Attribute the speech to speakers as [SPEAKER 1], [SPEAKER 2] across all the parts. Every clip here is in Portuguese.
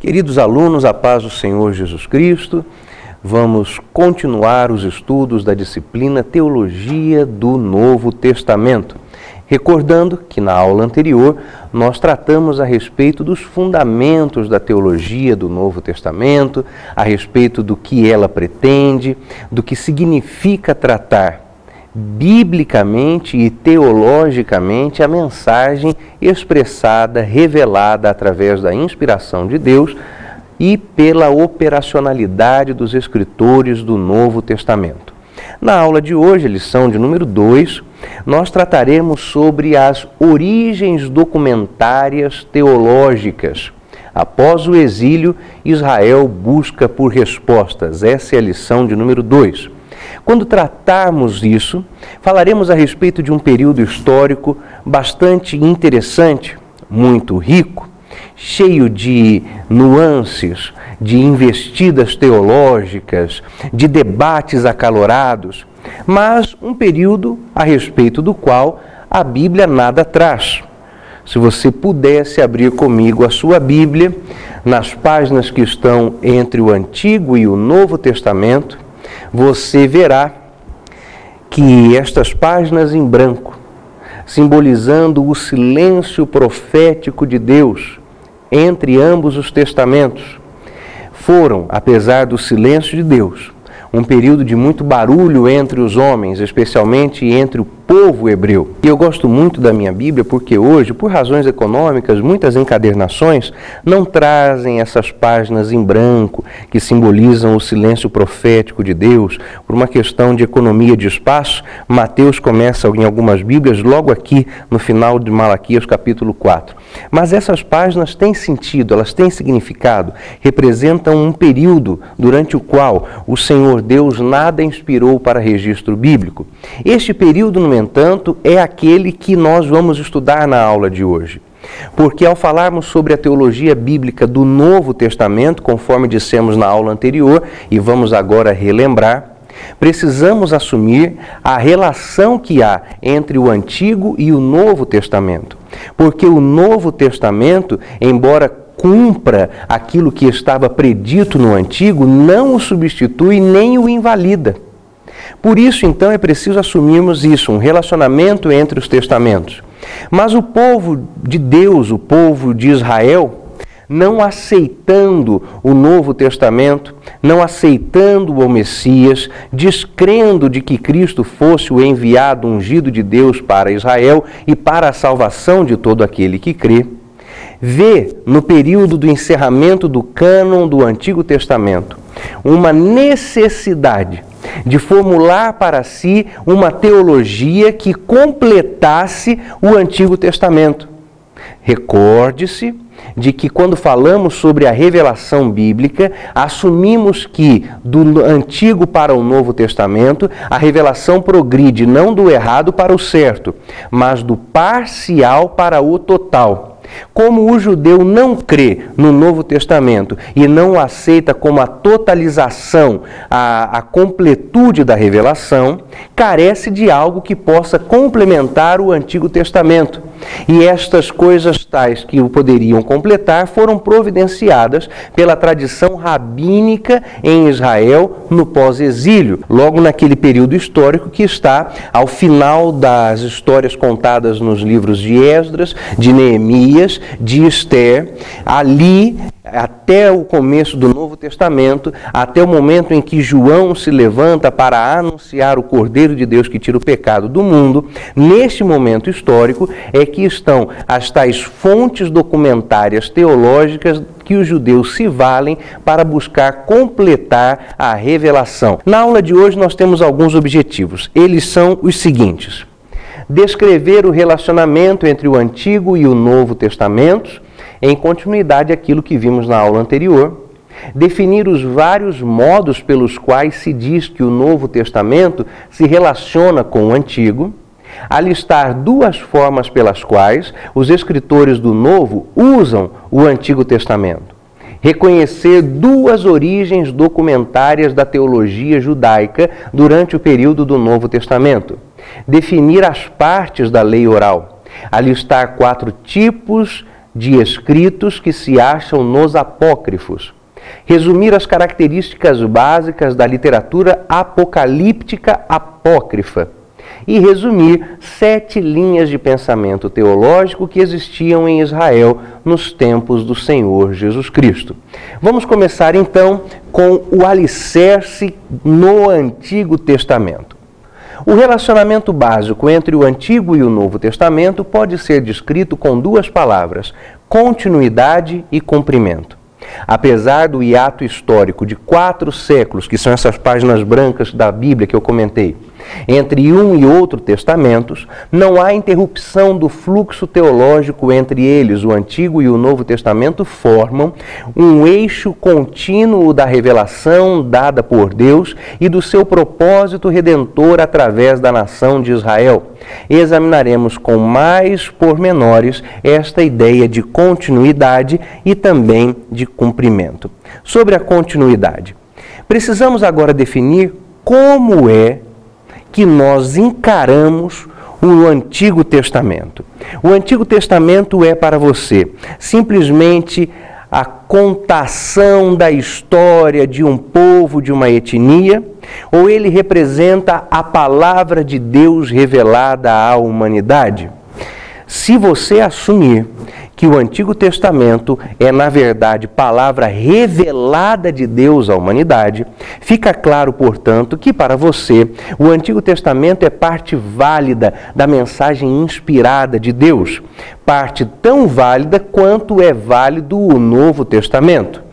[SPEAKER 1] Queridos alunos, a paz do Senhor Jesus Cristo, vamos continuar os estudos da disciplina Teologia do Novo Testamento. Recordando que na aula anterior nós tratamos a respeito dos fundamentos da teologia do Novo Testamento, a respeito do que ela pretende, do que significa tratar biblicamente e teologicamente a mensagem expressada, revelada através da inspiração de Deus e pela operacionalidade dos escritores do Novo Testamento. Na aula de hoje, lição de número 2, nós trataremos sobre as origens documentárias teológicas. Após o exílio, Israel busca por respostas. Essa é a lição de número 2. Quando tratarmos disso, falaremos a respeito de um período histórico bastante interessante, muito rico, cheio de nuances, de investidas teológicas, de debates acalorados, mas um período a respeito do qual a Bíblia nada traz. Se você pudesse abrir comigo a sua Bíblia, nas páginas que estão entre o Antigo e o Novo Testamento, você verá que estas páginas em branco, simbolizando o silêncio profético de Deus entre ambos os testamentos, foram, apesar do silêncio de Deus, um período de muito barulho entre os homens, especialmente entre o povo hebreu. E eu gosto muito da minha Bíblia porque hoje, por razões econômicas, muitas encadernações não trazem essas páginas em branco que simbolizam o silêncio profético de Deus. Por uma questão de economia de espaço, Mateus começa em algumas Bíblias logo aqui no final de Malaquias capítulo 4. Mas essas páginas têm sentido, elas têm significado, representam um período durante o qual o Senhor Deus nada inspirou para registro bíblico. Este período, no entanto, é aquele que nós vamos estudar na aula de hoje. Porque ao falarmos sobre a teologia bíblica do Novo Testamento, conforme dissemos na aula anterior, e vamos agora relembrar, precisamos assumir a relação que há entre o Antigo e o Novo Testamento. Porque o Novo Testamento, embora cumpra aquilo que estava predito no Antigo, não o substitui nem o invalida. Por isso, então, é preciso assumirmos isso, um relacionamento entre os testamentos. Mas o povo de Deus, o povo de Israel, não aceitando o Novo Testamento, não aceitando o Messias, descrendo de que Cristo fosse o enviado ungido de Deus para Israel e para a salvação de todo aquele que crê, vê no período do encerramento do cânon do Antigo Testamento uma necessidade de formular para si uma teologia que completasse o Antigo Testamento. Recorde-se de que quando falamos sobre a revelação bíblica, assumimos que do Antigo para o Novo Testamento, a revelação progride não do errado para o certo, mas do parcial para o total. Como o judeu não crê no Novo Testamento e não o aceita como a totalização, a completude da revelação, carece de algo que possa complementar o Antigo Testamento. E estas coisas tais que o poderiam completar foram providenciadas pela tradição rabínica em Israel no pós-exílio, logo naquele período histórico que está ao final das histórias contadas nos livros de Esdras, de Neemias, de Esther, ali até o começo do Novo Testamento, até o momento em que João se levanta para anunciar o Cordeiro de Deus que tira o pecado do mundo. Neste momento histórico é que estão as tais fontes documentárias teológicas que os judeus se valem para buscar completar a revelação. Na aula de hoje nós temos alguns objetivos. Eles são os seguintes: descrever o relacionamento entre o Antigo e o Novo Testamentos, em continuidade àquilo que vimos na aula anterior, definir os vários modos pelos quais se diz que o Novo Testamento se relaciona com o Antigo, alistar duas formas pelas quais os escritores do Novo usam o Antigo Testamento, reconhecer duas origens documentárias da teologia judaica durante o período do Novo Testamento, definir as partes da lei oral, alistar 4 tipos de escritos que se acham nos apócrifos, resumir as características básicas da literatura apocalíptica apócrifa e resumir 7 linhas de pensamento teológico que existiam em Israel nos tempos do Senhor Jesus Cristo. Vamos começar então com o alicerce no Antigo Testamento. O relacionamento básico entre o Antigo e o Novo Testamento pode ser descrito com 2 palavras: continuidade e cumprimento. Apesar do hiato histórico de 4 séculos, que são essas páginas brancas da Bíblia que eu comentei, entre um e outro testamentos, não há interrupção do fluxo teológico entre eles. O Antigo e o Novo Testamento formam um eixo contínuo da revelação dada por Deus e do seu propósito redentor através da nação de Israel. Examinaremos com mais pormenores esta ideia de continuidade e também de cumprimento. Sobre a continuidade, precisamos agora definir como é que nós encaramos o Antigo Testamento. O Antigo Testamento é para você simplesmente a contação da história de um povo, de uma etnia, ou ele representa a palavra de Deus revelada à humanidade? Se você assumir que o Antigo Testamento é, na verdade, palavra revelada de Deus à humanidade, fica claro, portanto, que para você o Antigo Testamento é parte válida da mensagem inspirada de Deus, parte tão válida quanto é válido o Novo Testamento.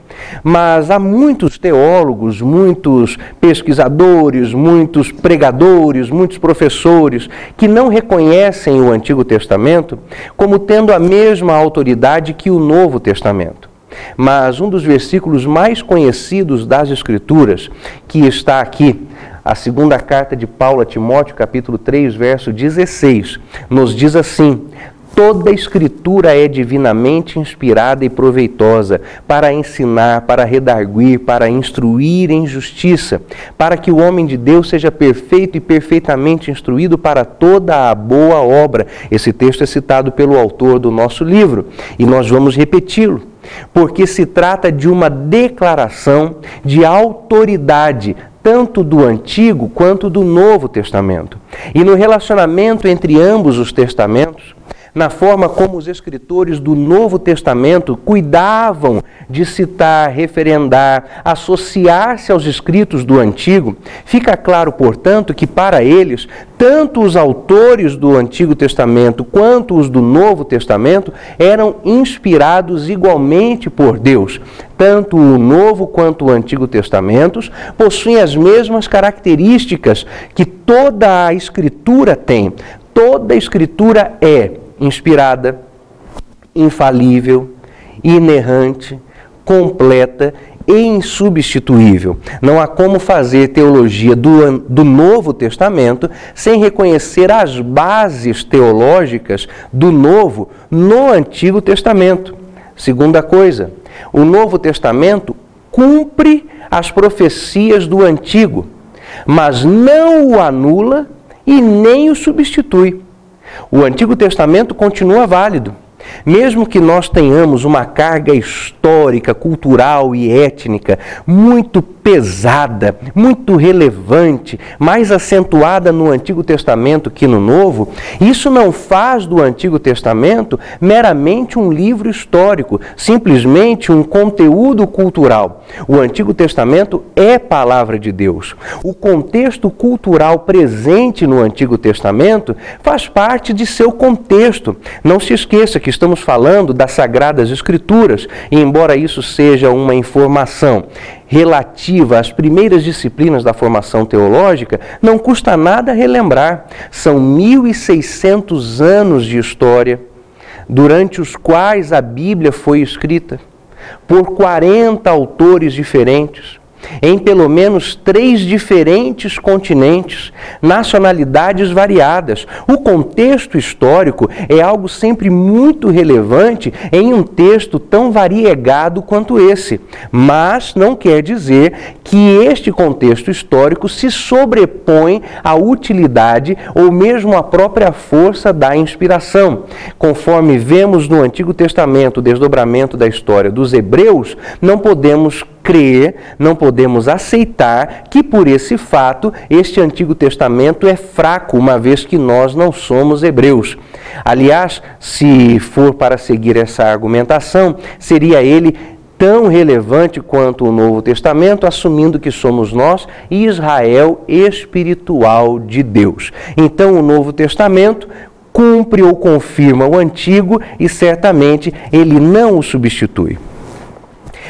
[SPEAKER 1] Mas há muitos teólogos, muitos pesquisadores, muitos pregadores, muitos professores que não reconhecem o Antigo Testamento como tendo a mesma autoridade que o Novo Testamento. Mas um dos versículos mais conhecidos das Escrituras, que está aqui, a segunda carta de Paulo a Timóteo, capítulo 3, verso 16, nos diz assim: toda a Escritura é divinamente inspirada e proveitosa para ensinar, para redarguir, para instruir em justiça, para que o homem de Deus seja perfeito e perfeitamente instruído para toda a boa obra. Esse texto é citado pelo autor do nosso livro e nós vamos repeti-lo, porque se trata de uma declaração de autoridade, tanto do Antigo quanto do Novo Testamento. E no relacionamento entre ambos os testamentos, na forma como os escritores do Novo Testamento cuidavam de citar, referendar, associar-se aos escritos do Antigo, fica claro, portanto, que para eles, tanto os autores do Antigo Testamento quanto os do Novo Testamento eram inspirados igualmente por Deus. Tanto o Novo quanto o Antigo Testamentos possuem as mesmas características que toda a Escritura tem. Toda a Escritura é inspirada, infalível, inerrante, completa e insubstituível. Não há como fazer teologia do Novo Testamento sem reconhecer as bases teológicas do Novo no Antigo Testamento. Segunda coisa, o Novo Testamento cumpre as profecias do Antigo, mas não o anula e nem o substitui. O Antigo Testamento continua válido. Mesmo que nós tenhamos uma carga histórica, cultural e étnica muito pesada, muito relevante, mais acentuada no Antigo Testamento que no Novo, isso não faz do Antigo Testamento meramente um livro histórico, simplesmente um conteúdo cultural. O Antigo Testamento é palavra de Deus. O contexto cultural presente no Antigo Testamento faz parte de seu contexto. Não se esqueça que estamos falando das Sagradas Escrituras, e embora isso seja uma informação relativa às primeiras disciplinas da formação teológica, não custa nada relembrar. São 1.600 anos de história, durante os quais a Bíblia foi escrita por 40 autores diferentes. em pelo menos 3 diferentes continentes, nacionalidades variadas. O contexto histórico é algo sempre muito relevante em um texto tão variegado quanto esse, mas não quer dizer que este contexto histórico se sobrepõe à utilidade ou mesmo à própria força da inspiração. Conforme vemos no Antigo Testamento o desdobramento da história dos hebreus, não podemos crer, não podemos aceitar que por esse fato este Antigo Testamento é fraco, uma vez que nós não somos hebreus. Aliás, se for para seguir essa argumentação, seria ele tão relevante quanto o Novo Testamento, assumindo que somos nós Israel espiritual de Deus. Então, o Novo Testamento cumpre ou confirma o Antigo e certamente ele não o substitui.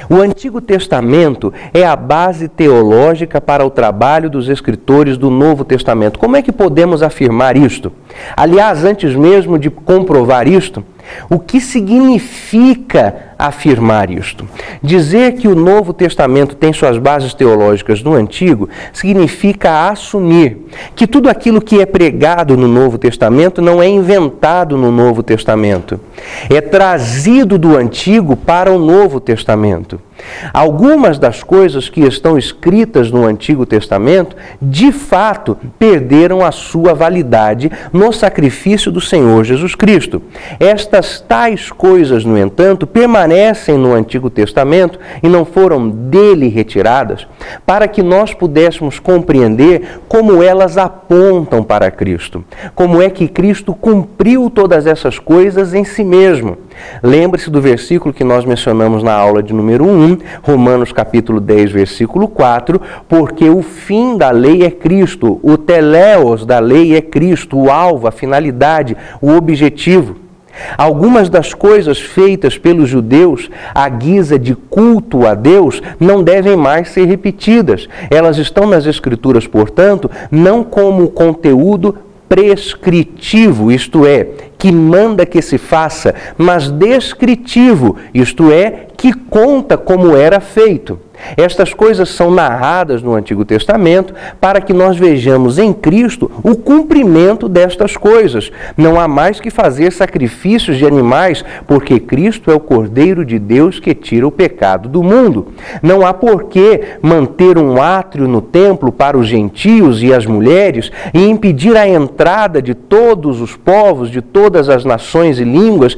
[SPEAKER 1] O Antigo Testamento é a base teológica para o trabalho dos escritores do Novo Testamento. Como é que podemos afirmar isto? Aliás, antes mesmo de comprovar isto, o que significa afirmar isto? Dizer que o Novo Testamento tem suas bases teológicas no Antigo significa assumir que tudo aquilo que é pregado no Novo Testamento não é inventado no Novo Testamento. É trazido do Antigo para o Novo Testamento. Algumas das coisas que estão escritas no Antigo Testamento, de fato, perderam a sua validade no sacrifício do Senhor Jesus Cristo. Estas tais coisas, no entanto, permanecem no Antigo Testamento e não foram dele retiradas, para que nós pudéssemos compreender como elas apontam para Cristo. Como é que Cristo cumpriu todas essas coisas em si mesmo. Lembre-se do versículo que nós mencionamos na aula de número 1, Romanos capítulo 10, versículo 4, porque o fim da lei é Cristo, o teleios da lei é Cristo, o alvo, a finalidade, o objetivo. Algumas das coisas feitas pelos judeus à guisa de culto a Deus não devem mais ser repetidas. Elas estão nas Escrituras, portanto, não como conteúdo prescritivo, isto é, que manda que se faça, mas descritivo, isto é, que conta como era feito. Estas coisas são narradas no Antigo Testamento para que nós vejamos em Cristo o cumprimento destas coisas. Não há mais que fazer sacrifícios de animais, porque Cristo é o Cordeiro de Deus que tira o pecado do mundo. Não há por que manter um átrio no templo para os gentios e as mulheres e impedir a entrada de todos os povos, de todas as nações e línguas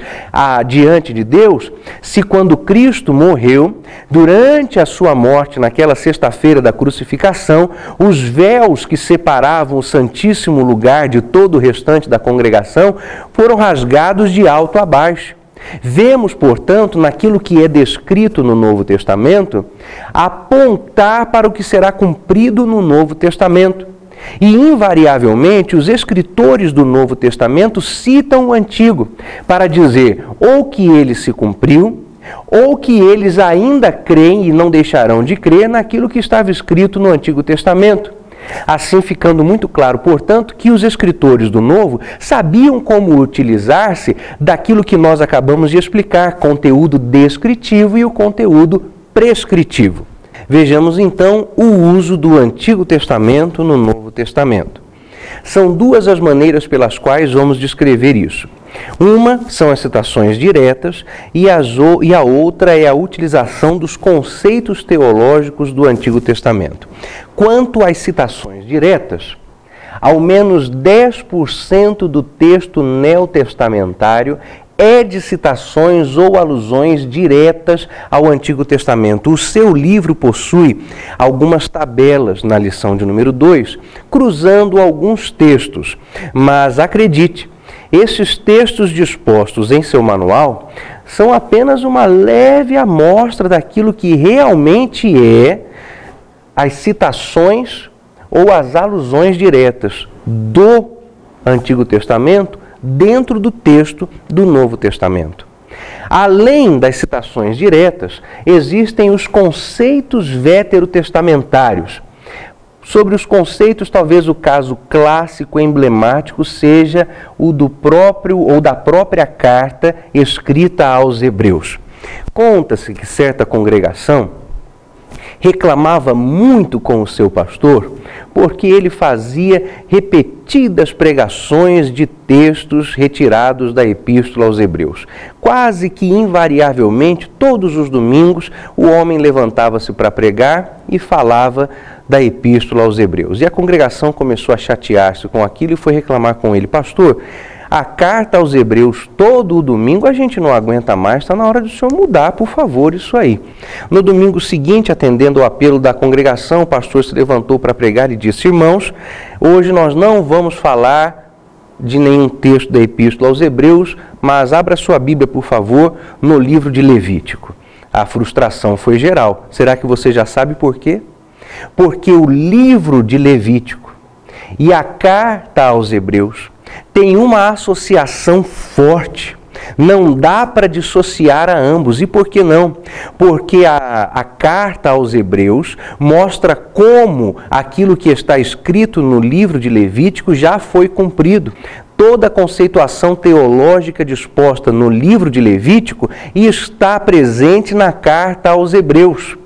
[SPEAKER 1] diante de Deus, se quando Cristo morreu, durante a sua morte, naquela sexta-feira da crucificação, os véus que separavam o Santíssimo Lugar de todo o restante da congregação foram rasgados de alto a baixo. Vemos, portanto, naquilo que é descrito no Novo Testamento, apontar para o que será cumprido no Novo Testamento. E, invariavelmente, os escritores do Novo Testamento citam o Antigo para dizer ou que ele se cumpriu, ou que eles ainda creem e não deixarão de crer naquilo que estava escrito no Antigo Testamento. Assim ficando muito claro, portanto, que os escritores do Novo sabiam como utilizar-se daquilo que nós acabamos de explicar, conteúdo descritivo e o conteúdo prescritivo. Vejamos então o uso do Antigo Testamento no Novo Testamento. São duas as maneiras pelas quais vamos descrever isso. Uma são as citações diretas e a outra é a utilização dos conceitos teológicos do Antigo Testamento. Quanto às citações diretas, ao menos 10% do texto neotestamentário é de citações ou alusões diretas ao Antigo Testamento. O seu livro possui algumas tabelas na lição de número 2, cruzando alguns textos, mas acredite, esses textos dispostos em seu manual são apenas uma leve amostra daquilo que realmente é as citações ou as alusões diretas do Antigo Testamento dentro do texto do Novo Testamento. Além das citações diretas, existem os conceitos veterotestamentários. Sobre os conceitos, talvez o caso clássico emblemático seja o do próprio ou da própria carta escrita aos Hebreus. Conta-se que certa congregação reclamava muito com o seu pastor porque ele fazia repetidas pregações de textos retirados da Epístola aos Hebreus. Quase que invariavelmente, todos os domingos, o homem levantava-se para pregar e falava da Epístola aos Hebreus. E a congregação começou a chatear-se com aquilo e foi reclamar com ele: pastor, a carta aos Hebreus todo o domingo a gente não aguenta mais, está na hora do senhor mudar, por favor, isso aí. No domingo seguinte, atendendo ao apelo da congregação, o pastor se levantou para pregar e disse: irmãos, hoje nós não vamos falar de nenhum texto da Epístola aos Hebreus, mas abra sua Bíblia, por favor, no livro de Levítico. A frustração foi geral. Será que você já sabe por quê? Porque o livro de Levítico e a carta aos Hebreus tem uma associação forte. Não dá para dissociar a ambos. E por que não? Porque a carta aos Hebreus mostra como aquilo que está escrito no livro de Levítico já foi cumprido. Toda a conceituação teológica disposta no livro de Levítico está presente na carta aos Hebreus.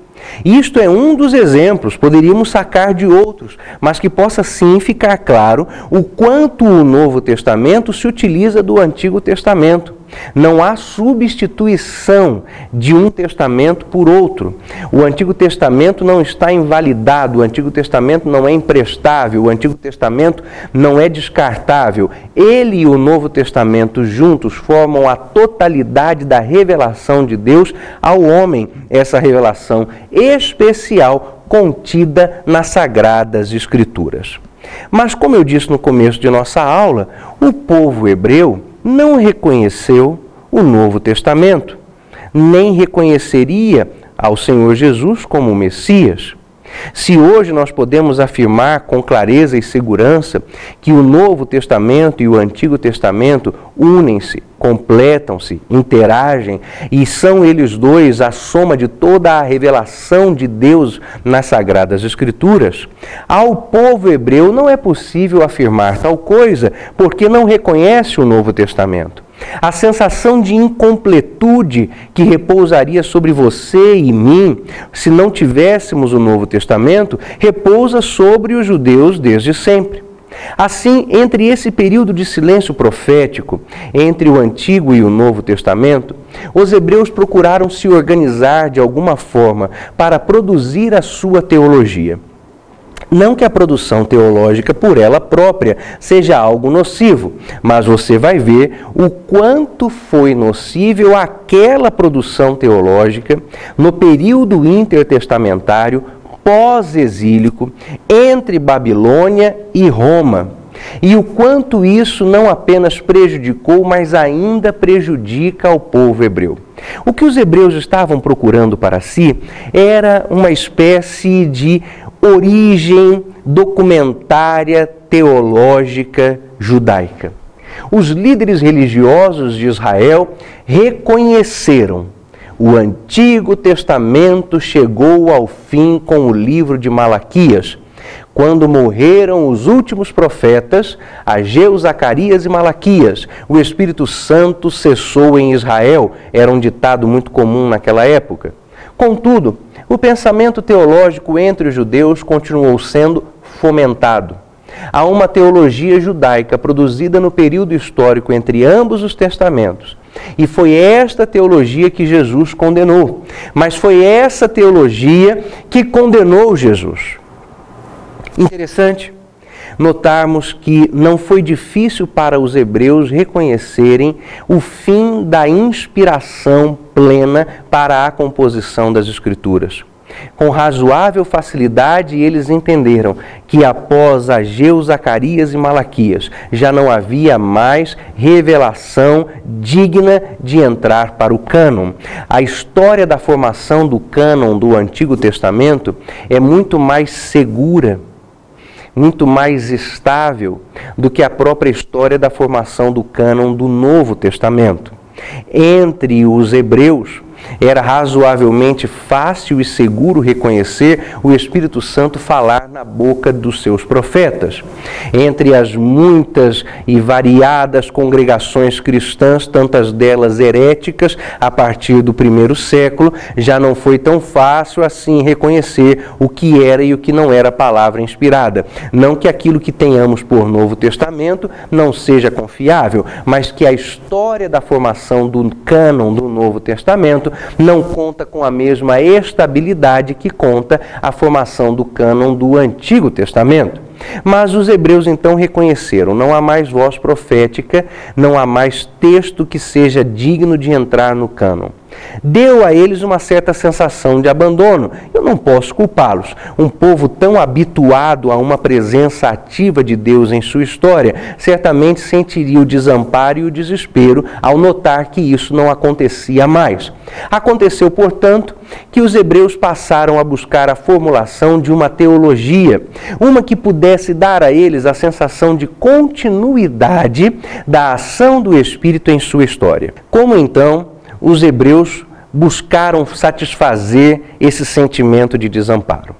[SPEAKER 1] Isto é um dos exemplos, poderíamos sacar de outros, mas que possa sim ficar claro o quanto o Novo Testamento se utiliza do Antigo Testamento. Não há substituição de um testamento por outro. O Antigo Testamento não está invalidado, o Antigo Testamento não é imprestável, o Antigo Testamento não é descartável. Ele e o Novo Testamento juntos formam a totalidade da revelação de Deus ao homem, essa revelação especial contida nas Sagradas Escrituras. Mas, como eu disse no começo de nossa aula, o povo hebreu não reconheceu o Novo Testamento, nem reconheceria ao Senhor Jesus como o Messias. Se hoje nós podemos afirmar com clareza e segurança que o Novo Testamento e o Antigo Testamento unem-se, completam-se, interagem e são eles dois a soma de toda a revelação de Deus nas Sagradas Escrituras, ao povo hebreu não é possível afirmar tal coisa porque não reconhece o Novo Testamento. A sensação de incompletude que repousaria sobre você e mim, se não tivéssemos o Novo Testamento, repousa sobre os judeus desde sempre. Assim, entre esse período de silêncio profético, entre o Antigo e o Novo Testamento, os hebreus procuraram se organizar de alguma forma para produzir a sua teologia. Não que a produção teológica por ela própria seja algo nocivo, mas você vai ver o quanto foi nocível aquela produção teológica no período intertestamentário pós-exílico entre Babilônia e Roma. E o quanto isso não apenas prejudicou, mas ainda prejudica ao povo hebreu. O que os hebreus estavam procurando para si era uma espécie de origem documentária teológica judaica. Os líderes religiosos de Israel reconheceram o Antigo Testamento chegou ao fim com o livro de Malaquias. Quando morreram os últimos profetas, Ageu, Zacarias e Malaquias, o Espírito Santo cessou em Israel. Era um ditado muito comum naquela época. Contudo, o pensamento teológico entre os judeus continuou sendo fomentado. Há uma teologia judaica produzida no período histórico entre ambos os testamentos. E foi esta teologia que Jesus condenou. Mas foi essa teologia que condenou Jesus. Interessante notarmos que não foi difícil para os hebreus reconhecerem o fim da inspiração plena para a composição das Escrituras. Com razoável facilidade, eles entenderam que após Ageu, Zacarias e Malaquias, já não havia mais revelação digna de entrar para o cânon. A história da formação do cânon do Antigo Testamento é muito mais segura, muito mais estável do que a própria história da formação do cânon do Novo Testamento. Entre os hebreus, era razoavelmente fácil e seguro reconhecer o Espírito Santo falar na boca dos seus profetas. Entre as muitas e variadas congregações cristãs, tantas delas heréticas, a partir do primeiro século, já não foi tão fácil assim reconhecer o que era e o que não era palavra inspirada. Não que aquilo que tenhamos por Novo Testamento não seja confiável, mas que a história da formação do cânon do Novo Testamento não conta com a mesma estabilidade que conta a formação do cânon do Antigo Testamento. Mas os hebreus então reconheceram: não há mais voz profética, não há mais texto que seja digno de entrar no cânon. Deu a eles uma certa sensação de abandono. Eu não posso culpá-los. Um povo tão habituado a uma presença ativa de Deus em sua história, certamente sentiria o desamparo e o desespero ao notar que isso não acontecia mais. Aconteceu, portanto, que os hebreus passaram a buscar a formulação de uma teologia, uma que pudesse dar a eles a sensação de continuidade da ação do Espírito em sua história. Como então os hebreus buscaram satisfazer esse sentimento de desamparo?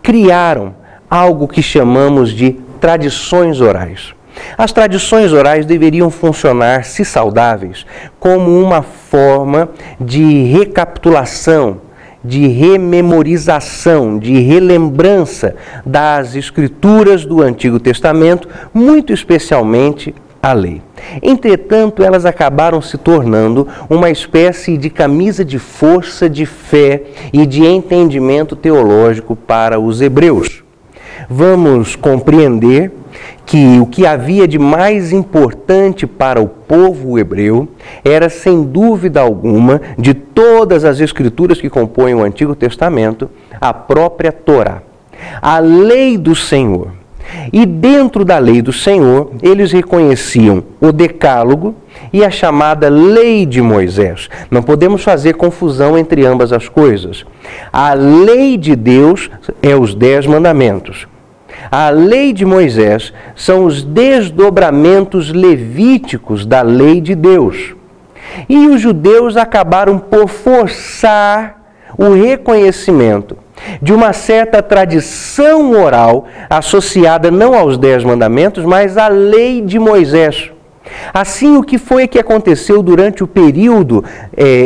[SPEAKER 1] Criaram algo que chamamos de tradições orais. As tradições orais deveriam funcionar, se saudáveis, como uma forma de recapitulação, de rememorização, de relembrança das Escrituras do Antigo Testamento, muito especialmente a lei. Entretanto, elas acabaram se tornando uma espécie de camisa de força, de fé e de entendimento teológico para os hebreus. Vamos compreender que o que havia de mais importante para o povo hebreu era, sem dúvida alguma, de todas as escrituras que compõem o Antigo Testamento, a própria Torá, a lei do Senhor. E dentro da lei do Senhor, eles reconheciam o Decálogo e a chamada Lei de Moisés. Não podemos fazer confusão entre ambas as coisas. A lei de Deus é os 10 mandamentos. A lei de Moisés são os desdobramentos levíticos da lei de Deus. E os judeus acabaram por forçar o reconhecimento de uma certa tradição oral associada não aos 10 mandamentos, mas à lei de Moisés. Assim, o que foi que aconteceu durante o período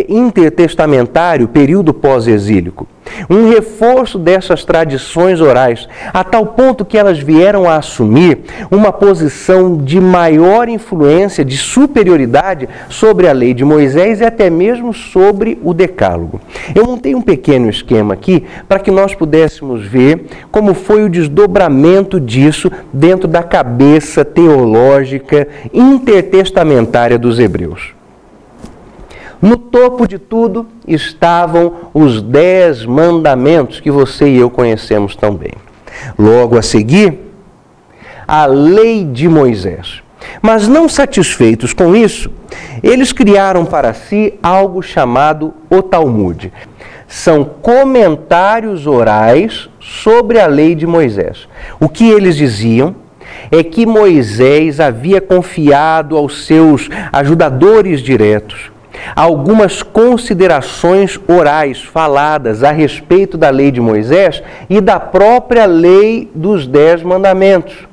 [SPEAKER 1] intertestamentário, período pós-exílico? Um reforço dessas tradições orais, a tal ponto que elas vieram a assumir uma posição de maior influência, de superioridade sobre a lei de Moisés e até mesmo sobre o Decálogo. Eu montei um pequeno esquema aqui para que nós pudéssemos ver como foi o desdobramento disso dentro da cabeça teológica intertestamentária dos hebreus. No topo de tudo estavam os 10 mandamentos que você e eu conhecemos tão bem. Logo a seguir, a lei de Moisés. Mas não satisfeitos com isso, eles criaram para si algo chamado o Talmud. São comentários orais sobre a lei de Moisés. O que eles diziam é que Moisés havia confiado aos seus ajudadores diretos algumas considerações orais faladas a respeito da lei de Moisés e da própria lei dos 10 mandamentos.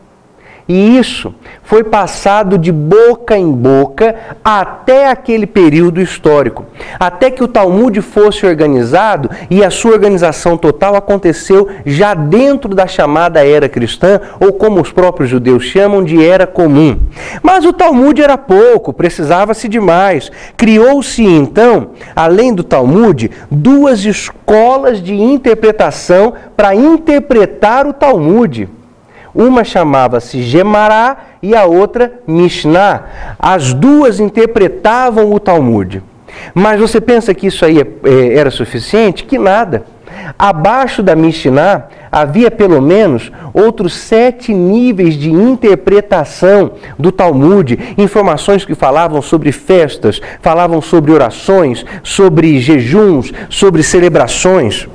[SPEAKER 1] E isso foi passado de boca em boca até aquele período histórico, até que o Talmud fosse organizado, e a sua organização total aconteceu já dentro da chamada era cristã, ou como os próprios judeus chamam, de era comum. Mas o Talmud era pouco, precisava-se de mais. Criou-se então, além do Talmud, 2 escolas de interpretação para interpretar o Talmud. Uma chamava-se Gemará e a outra Mishnah. As duas interpretavam o Talmud. Mas você pensa que isso aí era suficiente? Que nada. Abaixo da Mishnah havia pelo menos outros 7 níveis de interpretação do Talmud. Informações que falavam sobre festas, falavam sobre orações, sobre jejuns, sobre celebrações.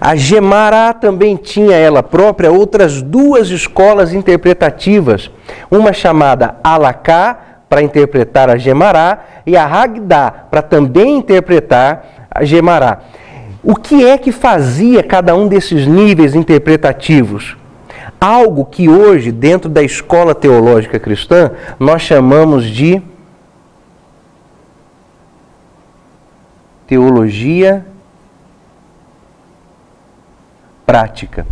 [SPEAKER 1] A Gemará também tinha ela própria outras 2 escolas interpretativas, uma chamada Alaká, para interpretar a Gemará e a Hagdá para também interpretar a Gemará. O que é que fazia cada um desses níveis interpretativos? Algo que hoje, dentro da escola teológica cristã, nós chamamos de teologia prática.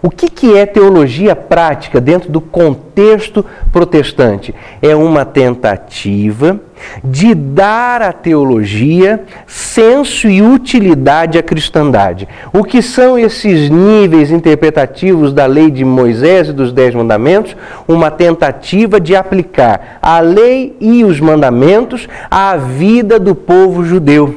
[SPEAKER 1] O que é teologia prática dentro do contexto protestante? É uma tentativa de dar à teologia senso e utilidade à cristandade. O que são esses níveis interpretativos da lei de Moisés e dos 10 mandamentos? Uma tentativa de aplicar a lei e os mandamentos à vida do povo judeu.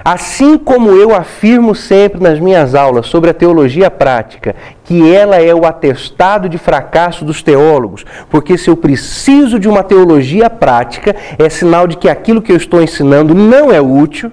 [SPEAKER 1] Assim como eu afirmo sempre nas minhas aulas sobre a teologia prática, que ela é o atestado de fracasso dos teólogos, porque se eu preciso de uma teologia prática, é sinal de que aquilo que eu estou ensinando não é útil,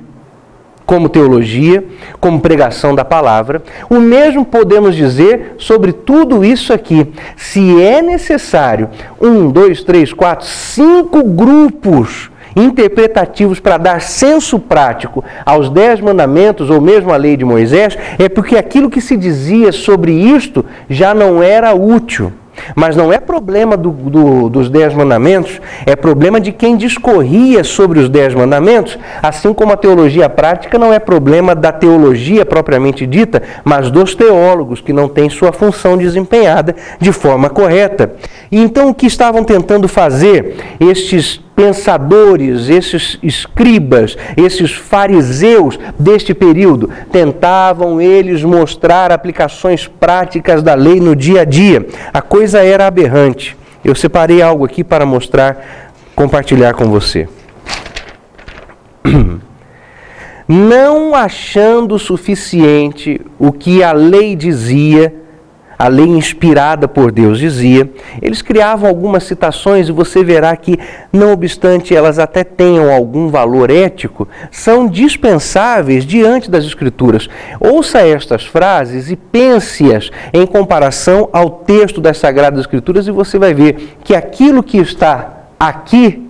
[SPEAKER 1] como teologia, como pregação da palavra. O mesmo podemos dizer sobre tudo isso aqui. Se é necessário 1, 2, 3, 4, 5 grupos interpretativos para dar senso prático aos 10 mandamentos ou mesmo à lei de Moisés, é porque aquilo que se dizia sobre isto já não era útil. Mas não é problema dos 10 mandamentos, é problema de quem discorria sobre os 10 mandamentos, assim como a teologia prática não é problema da teologia propriamente dita, mas dos teólogos que não têm sua função desempenhada de forma correta. E então o que estavam tentando fazer estes pensadores, esses escribas, esses fariseus deste período? Tentavam eles mostrar aplicações práticas da lei no dia a dia. A coisa era aberrante. Eu separei algo aqui para mostrar, compartilhar com você. Não achando suficiente o que a lei dizia, a lei inspirada por Deus dizia, eles criavam algumas citações e você verá que, não obstante elas até tenham algum valor ético, são dispensáveis diante das Escrituras. Ouça estas frases e pense-as em comparação ao texto das Sagradas Escrituras e você vai ver que aquilo que está aqui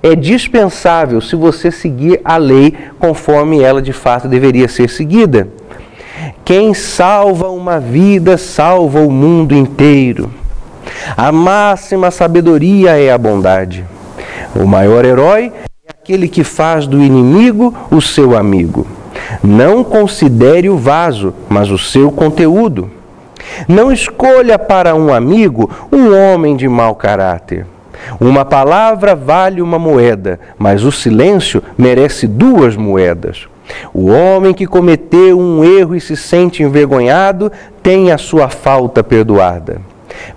[SPEAKER 1] é dispensável se você seguir a lei conforme ela de fato deveria ser seguida. Quem salva uma vida, salva o mundo inteiro. A máxima sabedoria é a bondade. O maior herói é aquele que faz do inimigo o seu amigo. Não considere o vaso, mas o seu conteúdo. Não escolha para um amigo um homem de mau caráter. Uma palavra vale uma moeda, mas o silêncio merece 2 moedas. O homem que cometeu um erro e se sente envergonhado tem a sua falta perdoada.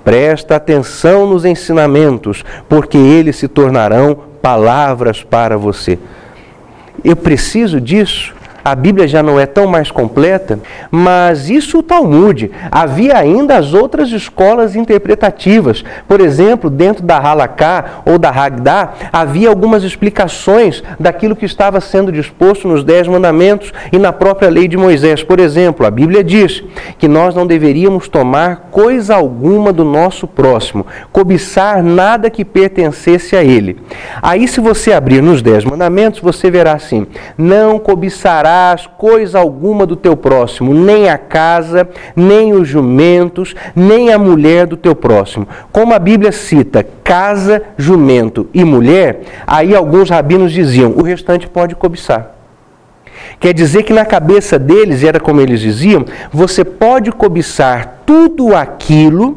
[SPEAKER 1] Presta atenção nos ensinamentos, porque eles se tornarão palavras para você. Eu preciso disso? A Bíblia já não é tão mais completa, mas isso o Talmud. Havia ainda as outras escolas interpretativas. Por exemplo, dentro da Halaká ou da Hagdá, havia algumas explicações daquilo que estava sendo disposto nos 10 mandamentos e na própria lei de Moisés. Por exemplo, a Bíblia diz que nós não deveríamos tomar coisa alguma do nosso próximo, cobiçar nada que pertencesse a ele. Aí, se você abrir nos 10 mandamentos, você verá assim: não cobiçarás coisa alguma do teu próximo, nem a casa, nem os jumentos, nem a mulher do teu próximo. Como a Bíblia cita casa, jumento e mulher, aí alguns rabinos diziam, o restante pode cobiçar. Quer dizer que na cabeça deles, era como eles diziam, você pode cobiçar tudo aquilo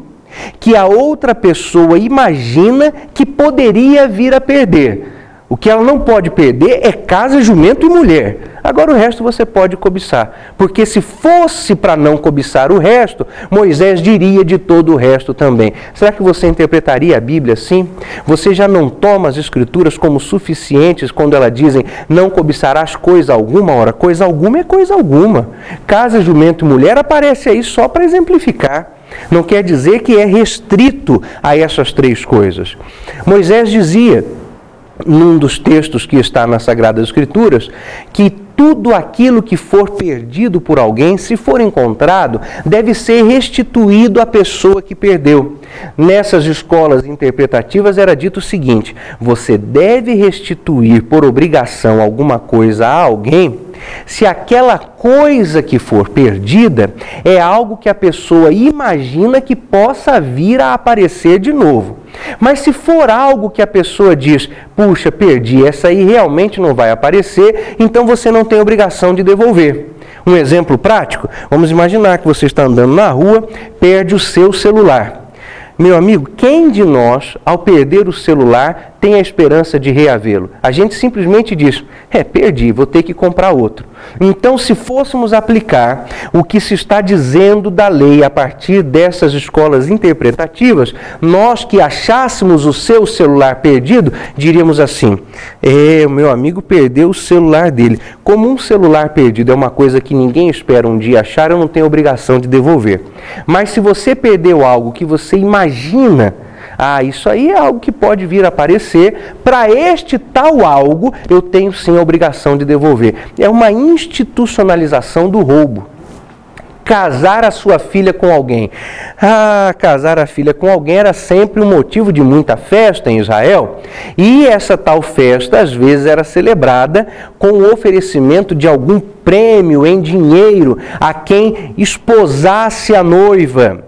[SPEAKER 1] que a outra pessoa imagina que poderia vir a perder. O que ela não pode perder é casa, jumento e mulher. Agora o resto você pode cobiçar. Porque se fosse para não cobiçar o resto, Moisés diria de todo o resto também. Será que você interpretaria a Bíblia assim? Você já não toma as Escrituras como suficientes quando elas dizem não cobiçarás coisa alguma? Ora, coisa alguma é coisa alguma. Casa, jumento e mulher aparece aí só para exemplificar. Não quer dizer que é restrito a essas 3 coisas. Moisés dizia, num dos textos que está nas Sagradas Escrituras, que tudo aquilo que for perdido por alguém, se for encontrado, deve ser restituído à pessoa que perdeu. Nessas escolas interpretativas era dito o seguinte: você deve restituir por obrigação alguma coisa a alguém se aquela coisa que for perdida é algo que a pessoa imagina que possa vir a aparecer de novo. Mas se for algo que a pessoa diz, puxa, perdi, essa aí realmente não vai aparecer, então você não tem obrigação de devolver. Um exemplo prático, vamos imaginar que você está andando na rua, perde o seu celular. Meu amigo, quem de nós, ao perder o celular, tem a esperança de reavê-lo? A gente simplesmente diz, perdi, vou ter que comprar outro. Então, se fôssemos aplicar o que se está dizendo da lei a partir dessas escolas interpretativas, nós que achássemos o seu celular perdido, diríamos assim, o meu amigo perdeu o celular dele. Como um celular perdido é uma coisa que ninguém espera um dia achar, eu não tenho obrigação de devolver. Mas se você perdeu algo que você imagina, isso aí é algo que pode vir a aparecer, para este tal algo eu tenho sim a obrigação de devolver. É uma institucionalização do roubo. Casar a sua filha com alguém. Casar a filha com alguém era sempre um motivo de muita festa em Israel. E essa tal festa, às vezes, era celebrada com o oferecimento de algum prêmio em dinheiro a quem esposasse a noiva.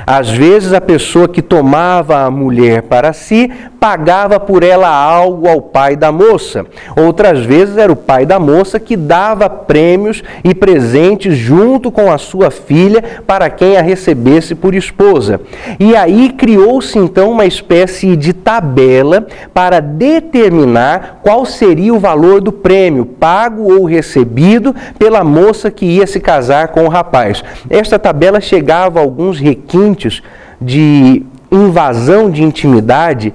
[SPEAKER 1] Às vezes, a pessoa que tomava a mulher para si pagava por ela algo ao pai da moça. Outras vezes, era o pai da moça que dava prêmios e presentes junto com a sua filha para quem a recebesse por esposa. E aí criou-se, então, uma espécie de tabela para determinar qual seria o valor do prêmio, pago ou recebido pela moça que ia se casar com o rapaz. Esta tabela chegava a alguns requintes de invasão de intimidade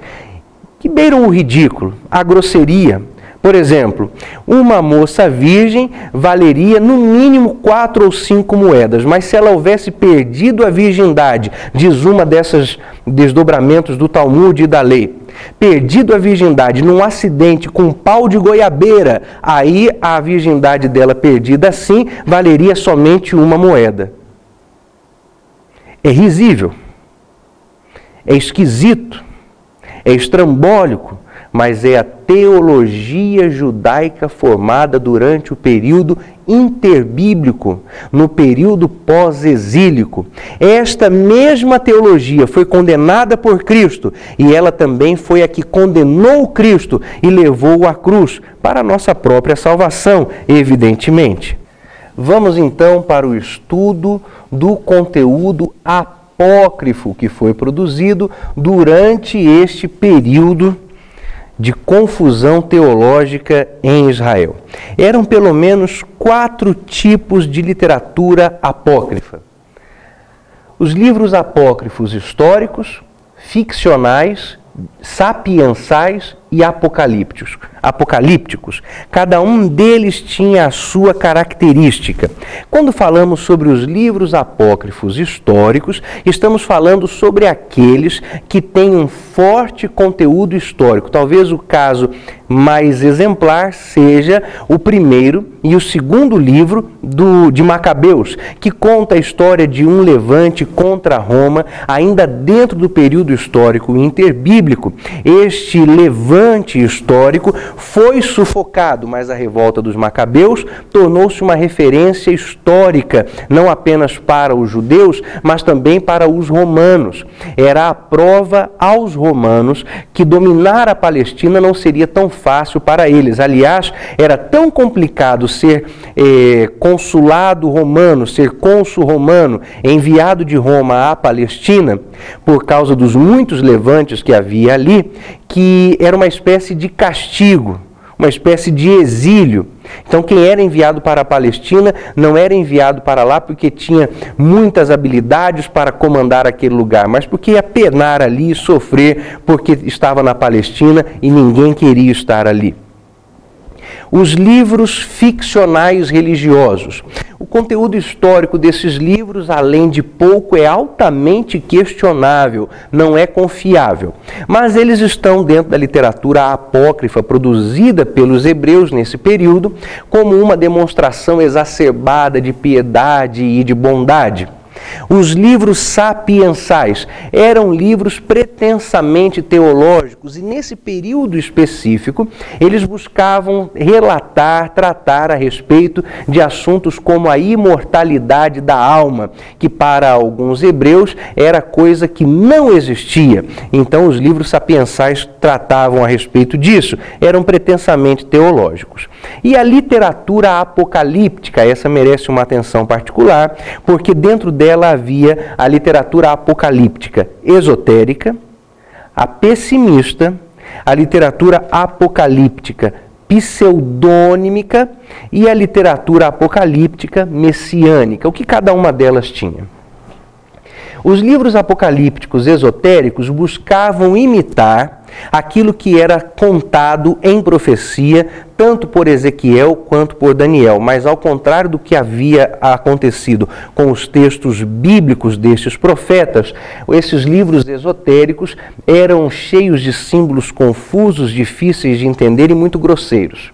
[SPEAKER 1] que beiram o ridículo, a grosseria. Por exemplo, uma moça virgem valeria no mínimo 4 ou 5 moedas, mas se ela houvesse perdido a virgindade, diz uma dessas desdobramentos do Talmud e da lei, perdido a virgindade num acidente com um pau de goiabeira, aí a virgindade dela perdida assim valeria somente 1 moeda. É risível, é esquisito, é estrambólico, mas é a teologia judaica formada durante o período interbíblico, no período pós-exílico. Esta mesma teologia foi condenada por Cristo e ela também foi a que condenou Cristo e levou-o à cruz para a nossa própria salvação, evidentemente. Vamos então para o estudo do conteúdo apócrifo que foi produzido durante este período de confusão teológica em Israel. Eram pelo menos 4 tipos de literatura apócrifa. Os livros apócrifos históricos, ficcionais, sapiensais e apocalípticos. Cada um deles tinha a sua característica. Quando falamos sobre os livros apócrifos históricos, estamos falando sobre aqueles que têm um forte conteúdo histórico. Talvez o caso mais exemplar seja o primeiro e o segundo livro de Macabeus, que conta a história de um levante contra Roma, ainda dentro do período histórico interbíblico. Este levante histórico foi sufocado, mas a revolta dos Macabeus tornou-se uma referência histórica, não apenas para os judeus, mas também para os romanos. Era a prova aos romanos que dominar a Palestina não seria tão fácil para eles. Aliás, era tão complicado ser consulado romano, ser cônsul romano, enviado de Roma à Palestina, por causa dos muitos levantes que havia ali, que era uma espécie de castigo, uma espécie de exílio. Então, quem era enviado para a Palestina não era enviado para lá porque tinha muitas habilidades para comandar aquele lugar, mas porque ia penar ali e sofrer porque estava na Palestina e ninguém queria estar ali. Os livros ficcionais religiosos. O conteúdo histórico desses livros, além de pouco, é altamente questionável, não é confiável. Mas eles estão dentro da literatura apócrifa produzida pelos hebreus nesse período, como uma demonstração exacerbada de piedade e de bondade. Os livros sapiensais eram livros pretensamente teológicos e nesse período específico eles buscavam relatar, tratar a respeito de assuntos como a imortalidade da alma, que para alguns hebreus era coisa que não existia. Então os livros sapiensais tratavam a respeito disso, eram pretensamente teológicos. E a literatura apocalíptica, essa merece uma atenção particular, porque dentro dela havia a literatura apocalíptica esotérica, a pessimista, a literatura apocalíptica pseudônimica e a literatura apocalíptica messiânica. O que cada uma delas tinha? Os livros apocalípticos esotéricos buscavam imitar aquilo que era contado em profecia, tanto por Ezequiel quanto por Daniel, mas ao contrário do que havia acontecido com os textos bíblicos destes profetas, esses livros esotéricos eram cheios de símbolos confusos, difíceis de entender e muito grosseiros.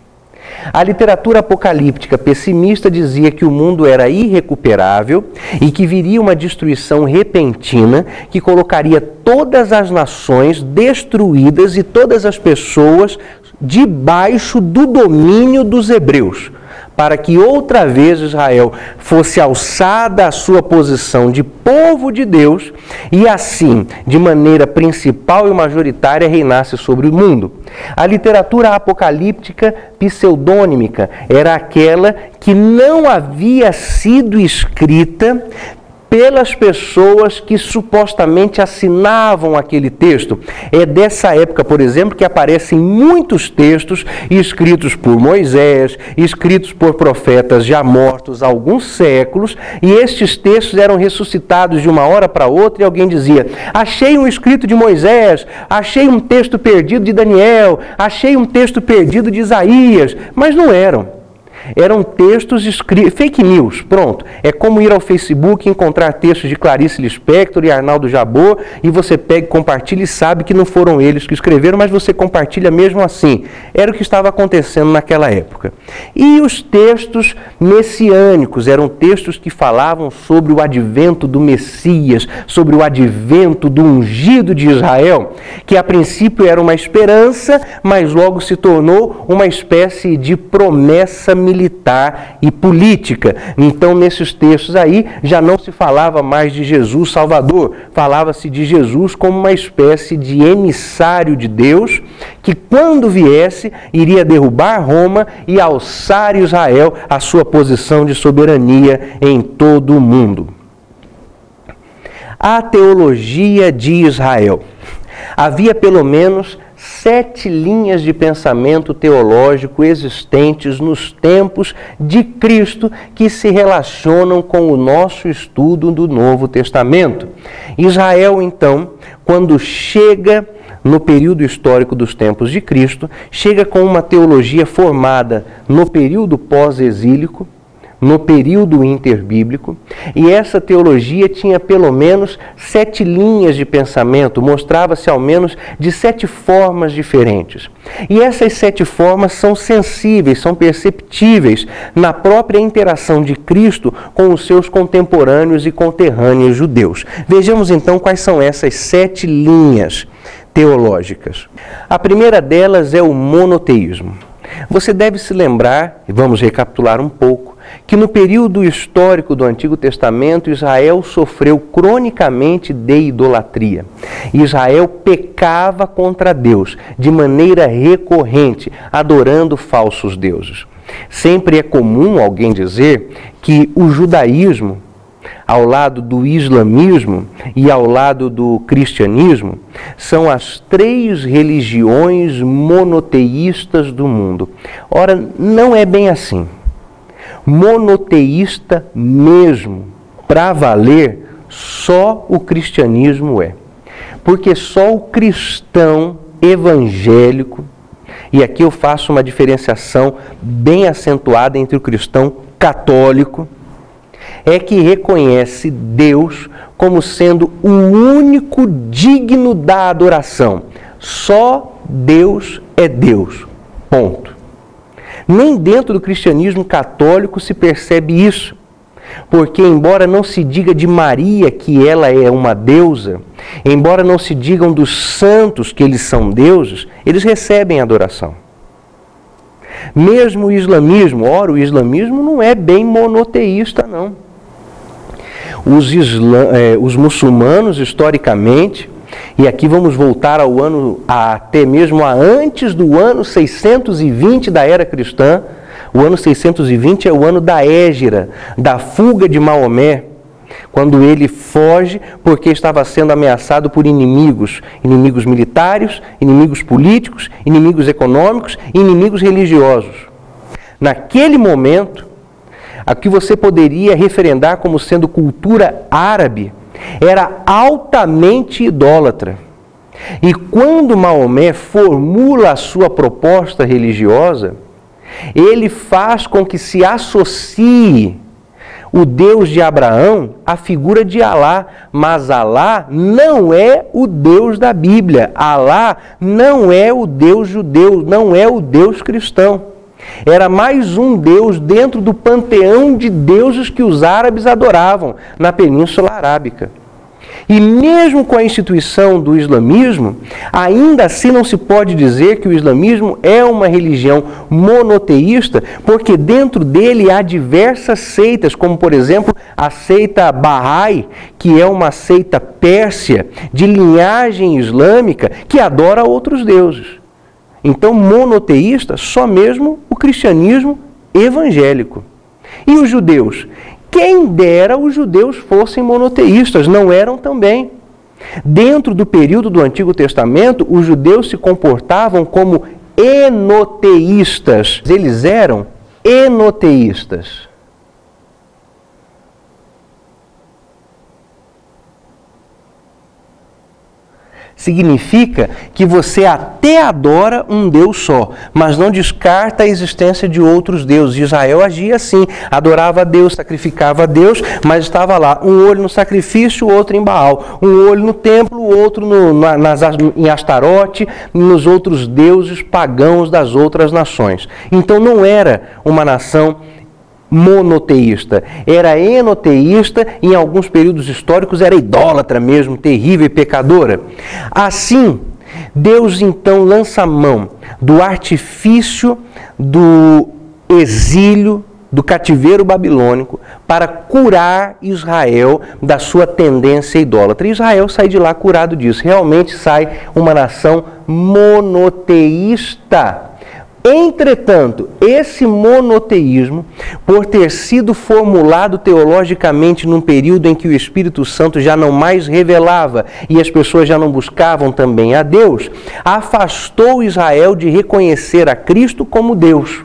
[SPEAKER 1] A literatura apocalíptica pessimista dizia que o mundo era irrecuperável e que viria uma destruição repentina que colocaria todas as nações destruídas e todas as pessoas debaixo do domínio dos hebreus, para que outra vez Israel fosse alçada à sua posição de povo de Deus e assim, de maneira principal e majoritária, reinasse sobre o mundo. A literatura apocalíptica pseudônimica era aquela que não havia sido escrita pelas pessoas que supostamente assinavam aquele texto. É dessa época, por exemplo, que aparecem muitos textos escritos por Moisés, escritos por profetas já mortos há alguns séculos, e estes textos eram ressuscitados de uma hora para outra e alguém dizia: achei um escrito de Moisés, achei um texto perdido de Daniel, achei um texto perdido de Isaías, mas não eram. Eram textos escritos, fake news, pronto. É como ir ao Facebook e encontrar textos de Clarice Lispector e Arnaldo Jabbour e você pega e compartilha e sabe que não foram eles que escreveram, mas você compartilha mesmo assim. Era o que estava acontecendo naquela época. E os textos messiânicos eram textos que falavam sobre o advento do Messias, sobre o advento do ungido de Israel, que a princípio era uma esperança, mas logo se tornou uma espécie de promessa militar e política. Então, nesses textos aí, já não se falava mais de Jesus Salvador, falava-se de Jesus como uma espécie de emissário de Deus, que quando viesse, iria derrubar Roma e alçar Israel à sua posição de soberania em todo o mundo. A teologia de Israel. Havia pelo menos 7 linhas de pensamento teológico existentes nos tempos de Cristo que se relacionam com o nosso estudo do Novo Testamento. Israel, então, quando chega no período histórico dos tempos de Cristo, chega com uma teologia formada no período pós-exílico, no período interbíblico, e essa teologia tinha pelo menos 7 linhas de pensamento, mostrava-se ao menos de 7 formas diferentes. E essas 7 formas são sensíveis, são perceptíveis na própria interação de Cristo com os seus contemporâneos e conterrâneos judeus. Vejamos então quais são essas 7 linhas teológicas. A primeira delas é o monoteísmo. Você deve se lembrar, e vamos recapitular um pouco, que no período histórico do Antigo Testamento, Israel sofreu cronicamente de idolatria. Israel pecava contra Deus de maneira recorrente, adorando falsos deuses. Sempre é comum alguém dizer que o judaísmo, ao lado do islamismo e ao lado do cristianismo, são as 3 religiões monoteístas do mundo. Ora, não é bem assim. Monoteísta mesmo, para valer, só o cristianismo é. Porque só o cristão evangélico e aqui eu faço uma diferenciação bem acentuada entre o cristão católico, é que reconhece Deus como sendo o único digno da adoração. Só Deus é Deus. Ponto. Nem dentro do cristianismo católico se percebe isso. Porque, embora não se diga de Maria que ela é uma deusa, embora não se digam dos santos que eles são deuses, eles recebem adoração. Mesmo o islamismo, ora, o islamismo não é bem monoteísta, não. Os muçulmanos, historicamente, e aqui vamos voltar ao ano, até mesmo a antes do ano 620 da era cristã. O ano 620 é o ano da Hégira, da fuga de Maomé, quando ele foge porque estava sendo ameaçado por inimigos militares, inimigos políticos, inimigos econômicos, inimigos religiosos. Naquele momento, a que você poderia referendar como sendo cultura árabe, era altamente idólatra. E quando Maomé formula a sua proposta religiosa, ele faz com que se associe o Deus de Abraão à figura de Alá, mas Alá não é o Deus da Bíblia. Alá não é o Deus judeu, não é o Deus cristão. Era mais um Deus dentro do panteão de deuses que os árabes adoravam na Península Arábica. E mesmo com a instituição do islamismo, ainda assim não se pode dizer que o islamismo é uma religião monoteísta, porque dentro dele há diversas seitas, como por exemplo a seita Bahá'í, que é uma seita pérsia de linhagem islâmica que adora outros deuses. Então, monoteísta, só mesmo o cristianismo evangélico. E os judeus? Quem dera os judeus fossem monoteístas, não eram também. Dentro do período do Antigo Testamento, os judeus se comportavam como enoteístas. Eles eram enoteístas. Significa que você até adora um Deus só, mas não descarta a existência de outros deuses. Israel agia assim, adorava a Deus, sacrificava a Deus, mas estava lá, um olho no sacrifício, o outro em Baal, um olho no templo, o outro em Astarote, nos outros deuses pagãos das outras nações. Então não era uma nação monoteísta, era enoteísta, em alguns períodos históricos era idólatra mesmo, terrível e pecadora. Assim, Deus então lança mão do artifício do exílio, do cativeiro babilônico, para curar Israel da sua tendência idólatra. Israel sai de lá curado disso, realmente sai uma nação monoteísta. Entretanto, esse monoteísmo, por ter sido formulado teologicamente num período em que o Espírito Santo já não mais revelava e as pessoas já não buscavam também a Deus, afastou Israel de reconhecer a Cristo como Deus.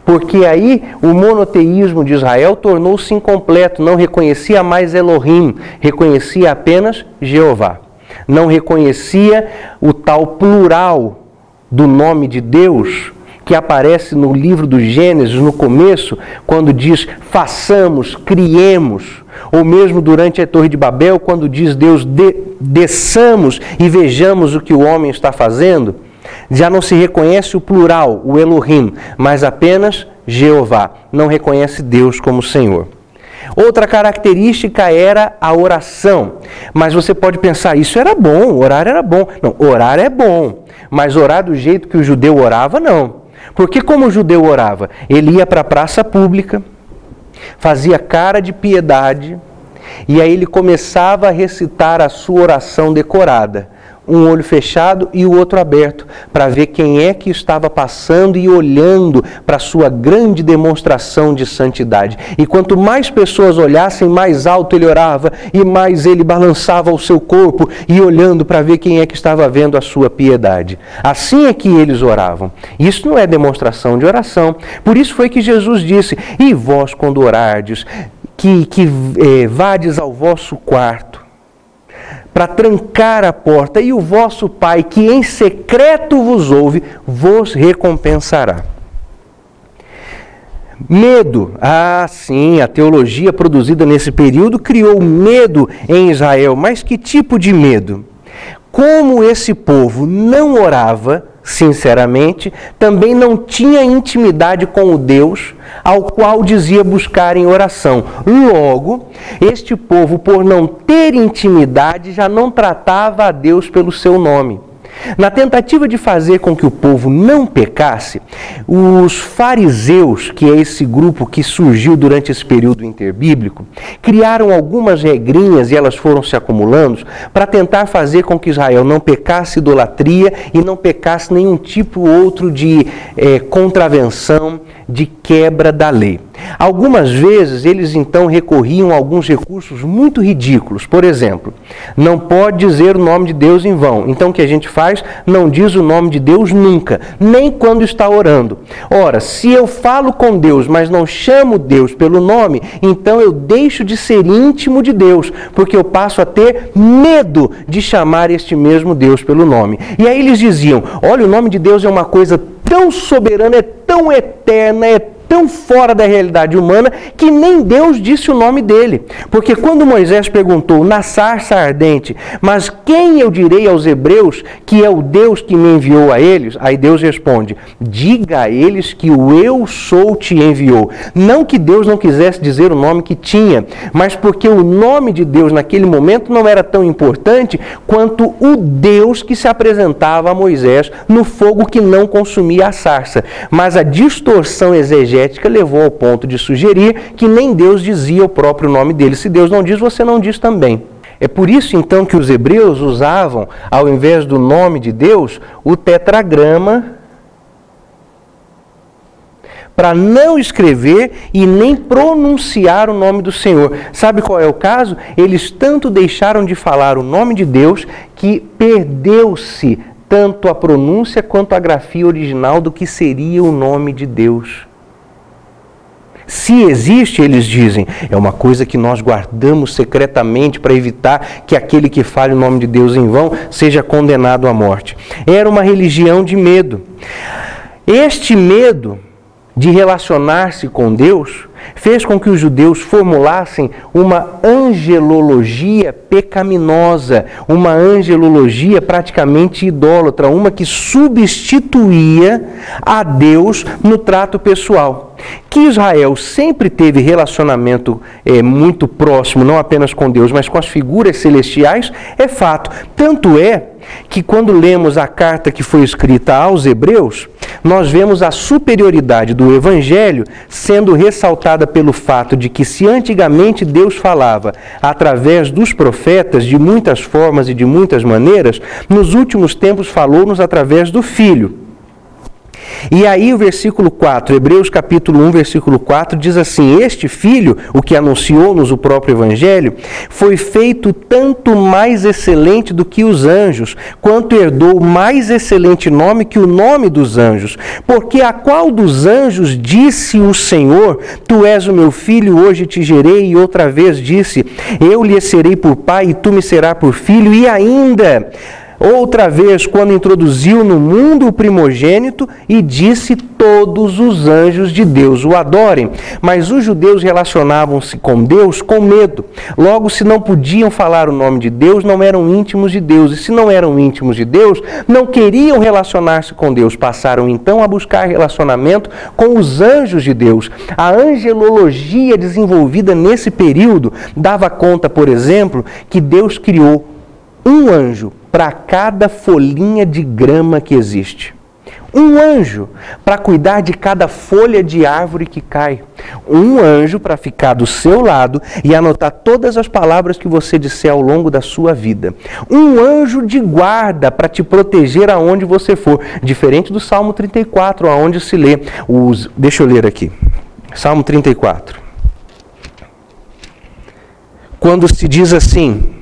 [SPEAKER 1] Porque aí o monoteísmo de Israel tornou-se incompleto, não reconhecia mais Elohim, reconhecia apenas Jeová. Não reconhecia o tal plural do nome de Deus, que aparece no livro do Gênesis, no começo, quando diz façamos, criemos, ou mesmo durante a Torre de Babel, quando diz Deus desçamos e vejamos o que o homem está fazendo, já não se reconhece o plural, o Elohim, mas apenas Jeová, não reconhece Deus como Senhor. Outra característica era a oração, mas você pode pensar, isso era bom, orar era bom. Não, orar é bom, mas orar do jeito que o judeu orava, não. Porque como o judeu orava? Ele ia para a praça pública, fazia cara de piedade, e aí ele começava a recitar a sua oração decorada. Um olho fechado e o outro aberto, para ver quem é que estava passando e olhando para a sua grande demonstração de santidade. E quanto mais pessoas olhassem, mais alto ele orava e mais ele balançava o seu corpo e olhando para ver quem é que estava vendo a sua piedade. Assim é que eles oravam. Isso não é demonstração de oração. Por isso foi que Jesus disse, e vós quando orardes, vades ao vosso quarto, para trancar a porta, e o vosso Pai, que em secreto vos ouve, vos recompensará. Medo. Sim, a teologia produzida nesse período criou medo em Israel. Mas que tipo de medo? Como esse povo não orava, sinceramente, também não tinha intimidade com o Deus ao qual dizia buscar em oração. Logo, este povo, por não ter intimidade, já não tratava a Deus pelo seu nome. Na tentativa de fazer com que o povo não pecasse, os fariseus, que é esse grupo que surgiu durante esse período interbíblico, criaram algumas regrinhas, e elas foram se acumulando, para tentar fazer com que Israel não pecasse idolatria e não pecasse nenhum tipo outro de contravenção, de quebra da lei. Algumas vezes eles então recorriam a alguns recursos muito ridículos. Por exemplo, não pode dizer o nome de Deus em vão. Então o que a gente faz? Não diz o nome de Deus nunca, nem quando está orando. Ora, se eu falo com Deus, mas não chamo Deus pelo nome, então eu deixo de ser íntimo de Deus, porque eu passo a ter medo de chamar este mesmo Deus pelo nome. E aí eles diziam, olha, o nome de Deus é uma coisa tão soberana, é tão eterna, é tão fora da realidade humana, que nem Deus disse o nome dele. Porque quando Moisés perguntou na sarça ardente, mas quem eu direi aos hebreus que é o Deus que me enviou a eles? Aí Deus responde, diga a eles que o eu sou te enviou. Não que Deus não quisesse dizer o nome que tinha, mas porque o nome de Deus naquele momento não era tão importante quanto o Deus que se apresentava a Moisés no fogo que não consumia a sarça. Mas a distorção exegética levou ao ponto de sugerir que nem Deus dizia o próprio nome dele. Se Deus não diz, você não diz também. É por isso então que os hebreus usavam, ao invés do nome de Deus, o tetragrama, para não escrever e nem pronunciar o nome do Senhor. Sabe qual é o caso? Eles tanto deixaram de falar o nome de Deus que perdeu-se tanto a pronúncia quanto a grafia original do que seria o nome de Deus. Se existe, eles dizem, é uma coisa que nós guardamos secretamente para evitar que aquele que fale o nome de Deus em vão seja condenado à morte. Era uma religião de medo. Este medo de relacionar-se com Deus fez com que os judeus formulassem uma angelologia pecaminosa, uma angelologia praticamente idólatra, uma que substituía a Deus no trato pessoal. Que Israel sempre teve relacionamento muito próximo, não apenas com Deus, mas com as figuras celestiais, é fato. Tanto é que quando lemos a carta que foi escrita aos hebreus, nós vemos a superioridade do Evangelho sendo ressaltada pelo fato de que, se antigamente Deus falava através dos profetas de muitas formas e de muitas maneiras, nos últimos tempos falou-nos através do Filho. E aí o versículo 4, Hebreus capítulo 1, versículo 4, diz assim, este Filho, o que anunciou-nos o próprio Evangelho, foi feito tanto mais excelente do que os anjos, quanto herdou mais excelente nome que o nome dos anjos. Porque a qual dos anjos disse o Senhor, tu és o meu filho, hoje te gerei, e outra vez disse, eu lhe serei por pai e tu me serás por filho, e ainda... outra vez, quando introduziu no mundo o primogênito e disse todos os anjos de Deus o adorem. Mas os judeus relacionavam-se com Deus com medo. Logo, se não podiam falar o nome de Deus, não eram íntimos de Deus. E se não eram íntimos de Deus, não queriam relacionar-se com Deus. Passaram então a buscar relacionamento com os anjos de Deus. A angelologia desenvolvida nesse período dava conta, por exemplo, que Deus criou um anjo para cada folhinha de grama que existe. Um anjo para cuidar de cada folha de árvore que cai. Um anjo para ficar do seu lado e anotar todas as palavras que você disser ao longo da sua vida. Um anjo de guarda para te proteger aonde você for. Diferente do Salmo 34, aonde se lê Deixa eu ler aqui. Salmo 34. Quando se diz assim...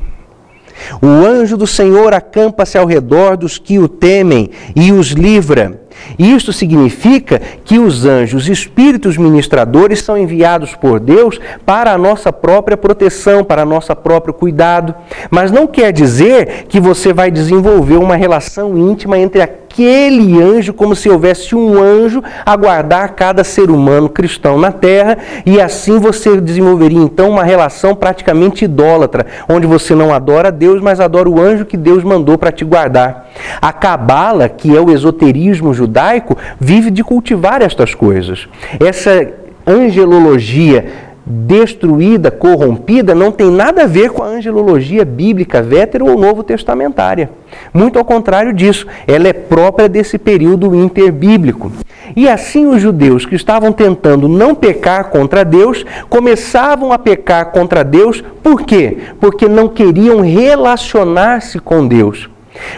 [SPEAKER 1] o anjo do Senhor acampa-se ao redor dos que o temem e os livra. Isto significa que os anjos, espíritos ministradores, são enviados por Deus para a nossa própria proteção, para o nosso próprio cuidado. Mas não quer dizer que você vai desenvolver uma relação íntima entre aquele anjo, como se houvesse um anjo a guardar cada ser humano cristão na terra, e assim você desenvolveria então uma relação praticamente idólatra, onde você não adora Deus, mas adora o anjo que Deus mandou para te guardar. A Cabala, que é o esoterismo judaico, vive de cultivar estas coisas. Essa angelologia destruída, corrompida, não tem nada a ver com a angelologia bíblica, vétero ou novo testamentária. Muito ao contrário disso, ela é própria desse período interbíblico. E assim os judeus que estavam tentando não pecar contra Deus, começavam a pecar contra Deus, por quê? Porque não queriam relacionar-se com Deus.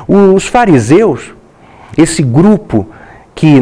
[SPEAKER 1] Os fariseus, esse grupo que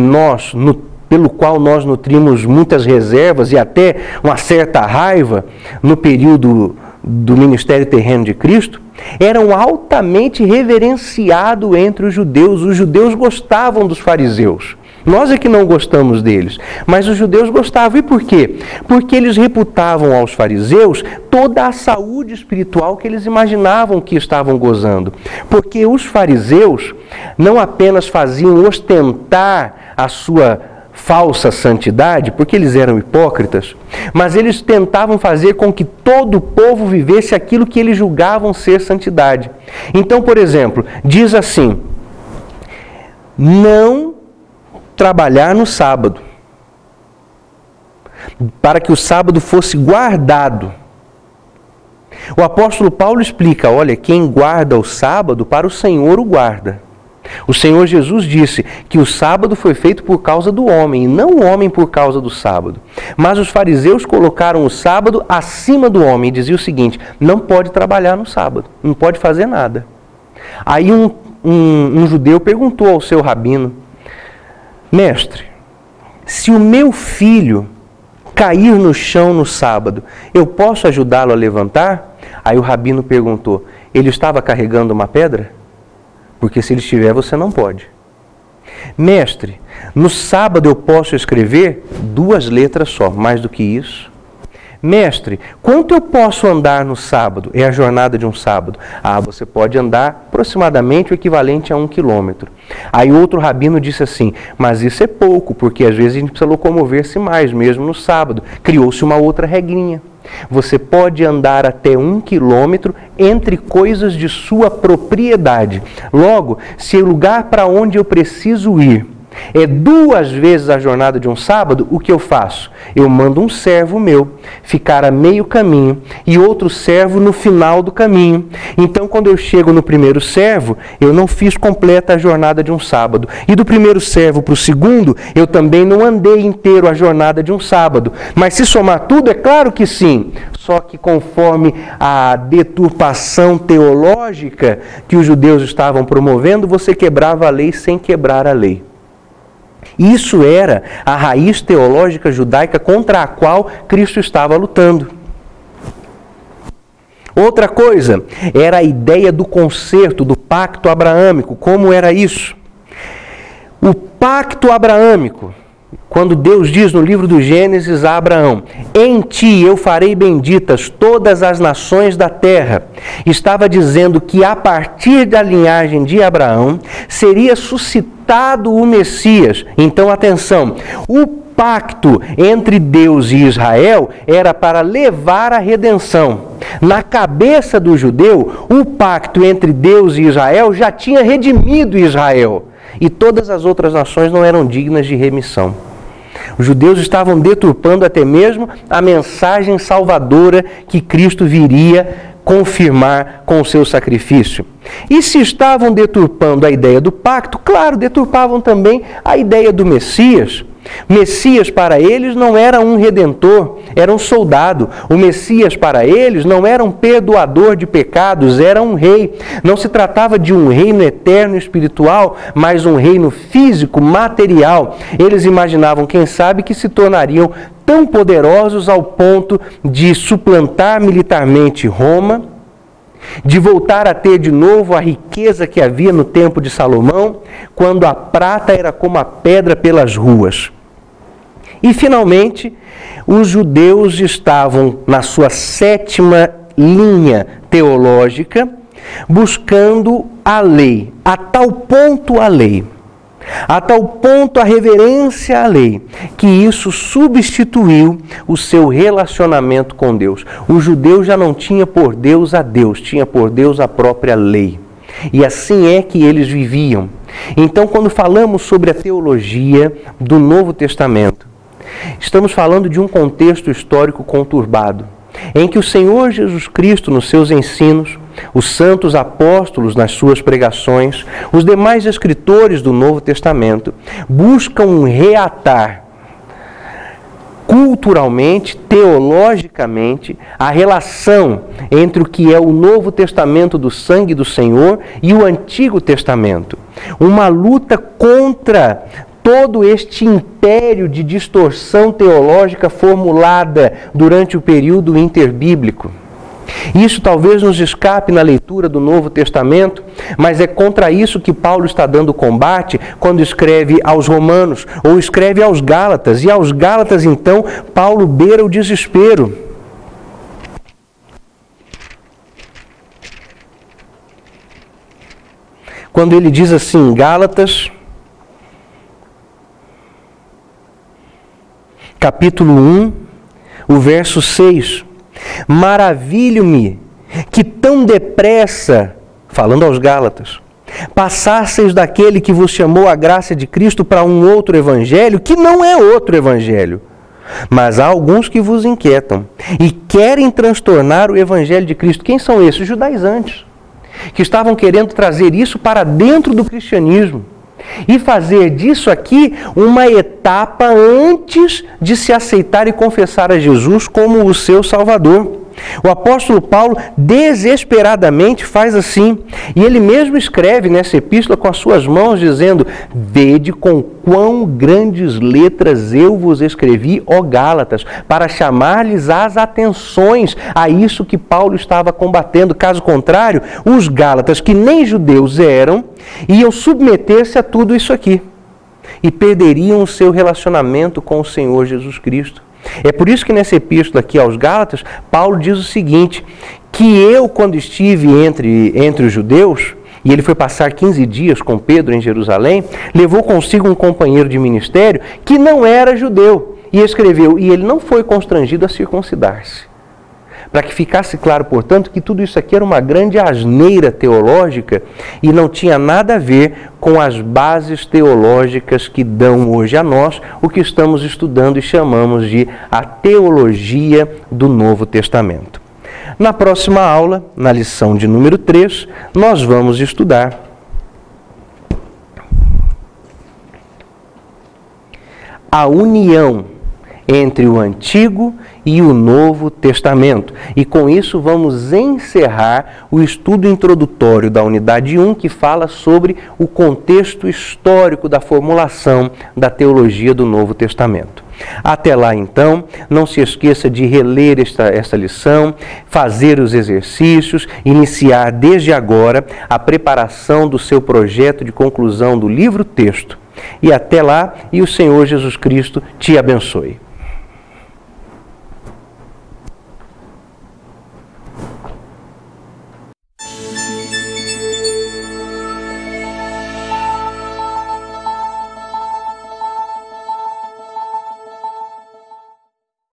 [SPEAKER 1] pelo qual nós nutrimos muitas reservas e até uma certa raiva no período do ministério terreno de Cristo, eram altamente reverenciados entre os judeus. Os judeus gostavam dos fariseus. Nós é que não gostamos deles, mas os judeus gostavam. E por quê? Porque eles reputavam aos fariseus toda a saúde espiritual que eles imaginavam que estavam gozando. Porque os fariseus não apenas faziam ostentar a sua falsa santidade, porque eles eram hipócritas, mas eles tentavam fazer com que todo o povo vivesse aquilo que eles julgavam ser santidade. Então, por exemplo, diz assim: não trabalhar no sábado, para que o sábado fosse guardado. O apóstolo Paulo explica: olha, quem guarda o sábado, para o Senhor o guarda. O Senhor Jesus disse que o sábado foi feito por causa do homem, e não o homem por causa do sábado. Mas os fariseus colocaram o sábado acima do homem e diziam o seguinte: não pode trabalhar no sábado, não pode fazer nada. Aí um judeu perguntou ao seu rabino: mestre, se o meu filho cair no chão no sábado, eu posso ajudá-lo a levantar? Aí o rabino perguntou: ele estava carregando uma pedra? Porque se ele estiver, você não pode. Mestre, no sábado eu posso escrever 2 letras só, mais do que isso. Mestre, quanto eu posso andar no sábado? É a jornada de um sábado. Você pode andar aproximadamente o equivalente a 1 quilômetro. Aí outro rabino disse assim: mas isso é pouco, porque às vezes a gente precisa locomover-se mais, mesmo no sábado. Criou-se uma outra regrinha. Você pode andar até 1 quilômetro entre coisas de sua propriedade. Logo, se o lugar para onde eu preciso ir é 2 vezes a jornada de um sábado, o que eu faço? Eu mando um servo meu ficar a meio caminho e outro servo no final do caminho. Então, quando eu chego no primeiro servo, eu não fiz completa a jornada de um sábado. E do primeiro servo para o segundo, eu também não andei inteiro a jornada de um sábado. Mas se somar tudo, é claro que sim. Só que conforme a deturpação teológica que os judeus estavam promovendo, você quebrava a lei sem quebrar a lei. Isso era a raiz teológica judaica contra a qual Cristo estava lutando. Outra coisa era a ideia do concerto, do pacto abraâmico. Como era isso? O pacto abraâmico, quando Deus diz no livro do Gênesis a Abraão: em ti eu farei benditas todas as nações da terra, estava dizendo que a partir da linhagem de Abraão seria suscitado o Messias. Então, atenção, o pacto entre Deus e Israel era para levar a redenção. Na cabeça do judeu, o pacto entre Deus e Israel já tinha redimido Israel, e todas as outras nações não eram dignas de remissão. Os judeus estavam deturpando até mesmo a mensagem salvadora que Cristo viria confirmar com o seu sacrifício. E se estavam deturpando a ideia do pacto, claro, deturpavam também a ideia do Messias. Messias para eles não era um redentor, era um soldado. O Messias para eles não era um perdoador de pecados, era um rei. Não se tratava de um reino eterno espiritual, mas um reino físico, material. Eles imaginavam, quem sabe, que se tornariam tão poderosos ao ponto de suplantar militarmente Roma de voltar a ter de novo a riqueza que havia no tempo de Salomão, quando a prata era como a pedra pelas ruas. E, finalmente, os judeus estavam na sua 7ª linha teológica, buscando a lei, a tal ponto a lei, a tal ponto a reverência à lei, que isso substituiu o seu relacionamento com Deus. O judeu já não tinha por Deus a Deus, tinha por Deus a própria lei. E assim é que eles viviam. Então, quando falamos sobre a teologia do Novo Testamento, estamos falando de um contexto histórico conturbado, em que o Senhor Jesus Cristo, nos seus ensinos, os santos apóstolos nas suas pregações, os demais escritores do Novo Testamento, buscam reatar culturalmente, teologicamente, a relação entre o que é o Novo Testamento do sangue do Senhor e o Antigo Testamento. Uma luta contra todo este império de distorção teológica formulada durante o período interbíblico. Isso talvez nos escape na leitura do Novo Testamento, mas é contra isso que Paulo está dando combate quando escreve aos Romanos ou escreve aos Gálatas. E aos Gálatas, então, Paulo beira o desespero. Quando ele diz assim, Gálatas, capítulo 1, o verso 6. Maravilho-me que tão depressa, falando aos Gálatas, passasseis daquele que vos chamou a graça de Cristo para um outro evangelho, que não é outro evangelho. Mas há alguns que vos inquietam e querem transtornar o evangelho de Cristo. Quem são esses? Os judaizantes, que estavam querendo trazer isso para dentro do cristianismo e fazer disso aqui uma etapa antes de se aceitar e confessar a Jesus como o seu Salvador. O apóstolo Paulo desesperadamente faz assim, e ele mesmo escreve nessa epístola com as suas mãos, dizendo: vede com quão grandes letras eu vos escrevi, ó Gálatas, para chamar-lhes as atenções a isso que Paulo estava combatendo. Caso contrário, os Gálatas, que nem judeus eram, iam submeter-se a tudo isso aqui e perderiam o seu relacionamento com o Senhor Jesus Cristo. É por isso que nessa epístola aqui aos Gálatas, Paulo diz o seguinte, que eu, quando estive entre os judeus, e ele foi passar 15 dias com Pedro em Jerusalém, levou consigo um companheiro de ministério que não era judeu, e escreveu, e ele não foi constrangido a circuncidar-se. Para que ficasse claro, portanto, que tudo isso aqui era uma grande asneira teológica e não tinha nada a ver com as bases teológicas que dão hoje a nós o que estamos estudando e chamamos de a teologia do Novo Testamento. Na próxima aula, na lição de número 3, nós vamos estudar a união entre o Antigo e o Novo Testamento. E com isso vamos encerrar o estudo introdutório da unidade 1, que fala sobre o contexto histórico da formulação da teologia do Novo Testamento. Até lá, então, não se esqueça de reler esta lição, fazer os exercícios, iniciar desde agora a preparação do seu projeto de conclusão do livro-texto. E até lá, e o Senhor Jesus Cristo te abençoe.